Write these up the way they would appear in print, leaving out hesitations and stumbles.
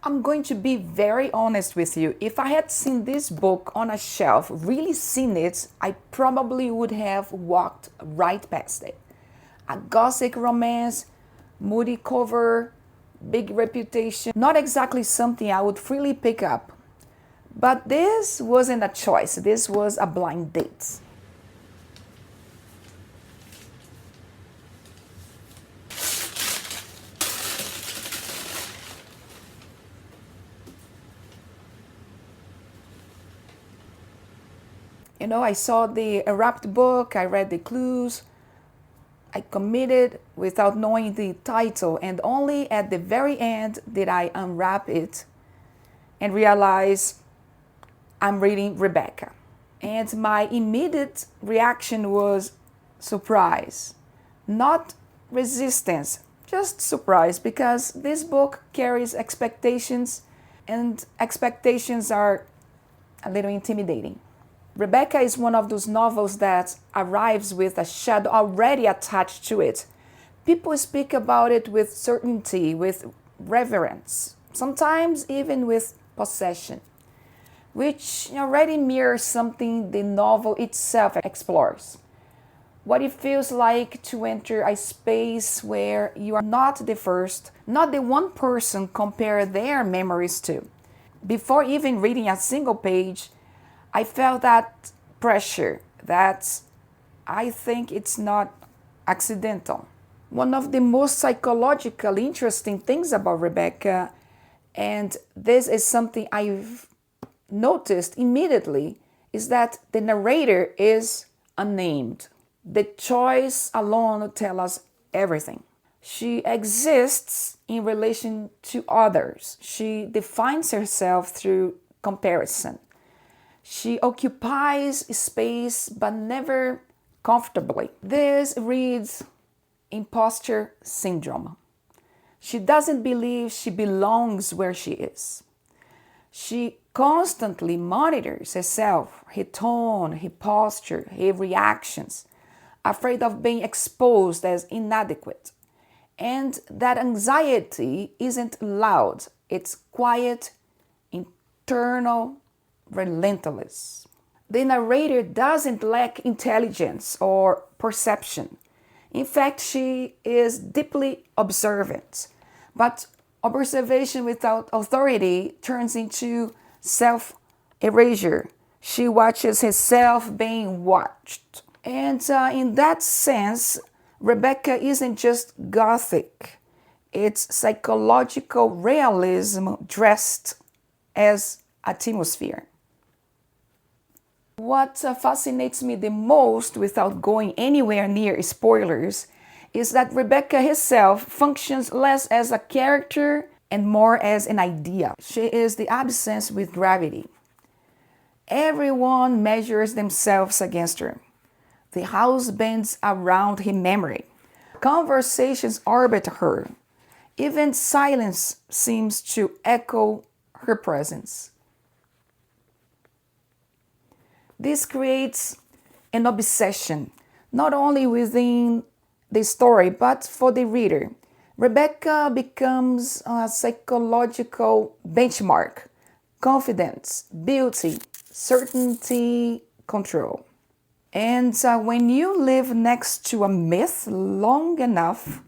I'm going to be very honest with you. If I had seen this book on a shelf, really seen it, I probably would have walked right past it. A Gothic romance, moody cover, big reputation, not exactly something I would freely pick up. But this wasn't a choice, this was a blind date. I saw the wrapped book, I read the clues, I committed without knowing the title, and only at the very end did I unwrap it and realize I'm reading Rebecca. And my immediate reaction was surprise, not resistance, just surprise, because this book carries expectations, and expectations are a little intimidating. Rebecca is one of those novels that arrives with a shadow already attached to it. People speak about it with certainty, with reverence, sometimes even with possession, which already mirrors something the novel itself explores. What it feels like to enter a space where you are not the first, not the one person compare their memories to. Before even reading a single page, I felt that pressure that I think it's not accidental. One of the most psychologically interesting things about Rebecca, and this is something I've noticed immediately, is that the narrator is unnamed. The choice alone tells us everything. She exists in relation to others. She defines herself through comparison. She occupies space but never comfortably. This reads impostor syndrome. She doesn't believe she belongs where she is. She constantly monitors herself, her tone, her posture, her reactions, afraid of being exposed as inadequate. And that anxiety isn't loud, it's quiet, internal, relentless. The narrator doesn't lack intelligence or perception. In fact, she is deeply observant. But observation without authority turns into self-erasure. She watches herself being watched. And in that sense, Rebecca isn't just Gothic. It's psychological realism dressed as atmosphere. What fascinates me the most, without going anywhere near spoilers, is that Rebecca herself functions less as a character and more as an idea. She is the absence with gravity. Everyone measures themselves against her. The house bends around her memory. Conversations orbit her. Even silence seems to echo her presence. This creates an obsession, not only within the story, but for the reader. Rebecca becomes a psychological benchmark: confidence, beauty, certainty, control. And when you live next to a myth long enough,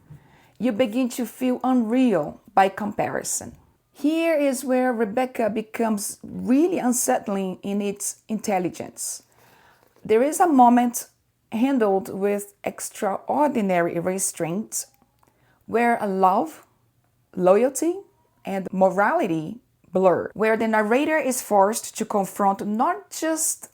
you begin to feel unreal by comparison. Here is where Rebecca becomes really unsettling in its intelligence. There is a moment handled with extraordinary restraint where love, loyalty, and morality blur, where the narrator is forced to confront not just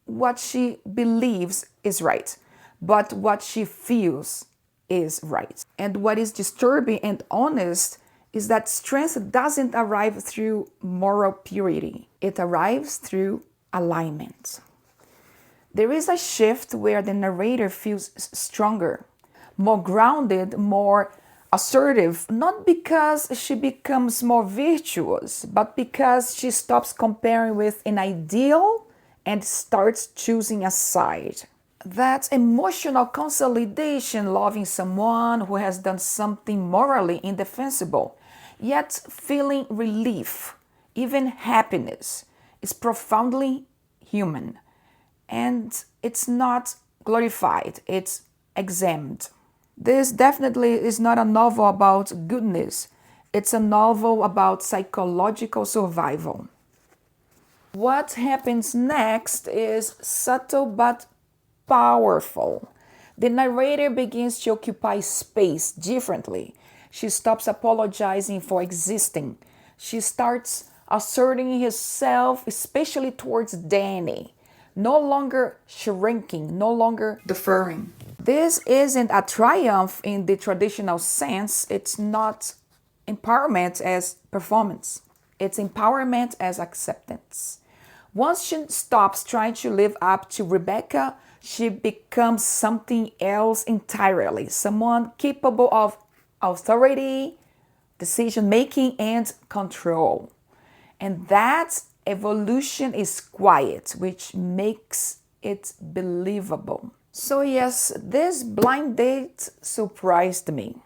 what she believes is right, but what she feels is right. And what is disturbing and honest is that strength doesn't arrive through moral purity. It arrives through alignment. There is a shift where the narrator feels stronger, more grounded, more assertive, not because she becomes more virtuous, but because she stops comparing with an ideal and starts choosing a side. That emotional consolidation, loving someone who has done something morally indefensible, yet feeling relief, even happiness, is profoundly human. And it's not glorified, it's examined. This definitely is not a novel about goodness, it's a novel about psychological survival. What happens next is subtle but powerful. The narrator begins to occupy space differently. She stops apologizing for existing. She starts asserting herself, especially towards Danny. No longer shrinking, no longer deferring. This isn't a triumph in the traditional sense. It's not empowerment as performance, it's empowerment as acceptance. Once she stops trying to live up to Rebecca, she becomes something else entirely, someone capable of authority, decision making, and control. And that evolution is quiet, which makes it believable. So, yes, this blind date surprised me.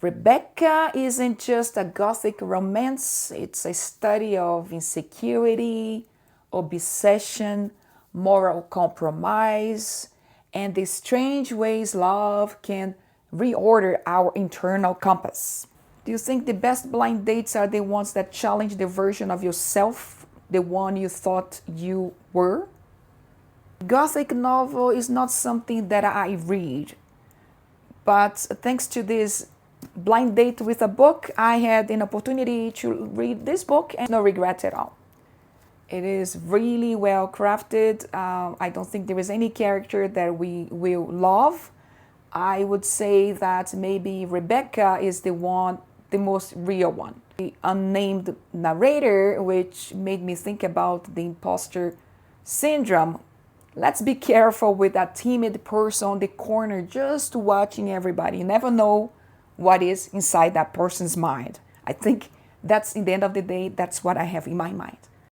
Rebecca isn't just a Gothic romance, it's a study of insecurity, obsession, moral compromise, and the strange ways love can reorder our internal compass. Do you think the best blind dates are the ones that challenge the version of yourself, the one you thought you were? Gothic novel is not something that I read, but thanks to this blind date with a book, I had an opportunity to read this book and no regret at all. It is really well crafted. I don't think there is any character that we will love. I would say that maybe Rebecca is the one, the most real one. The unnamed narrator, which made me think about the imposter syndrome. Let's be careful with that timid person on the corner just watching everybody. You never know what is inside that person's mind. I think that's, in the end of the day, that's what I have in my mind.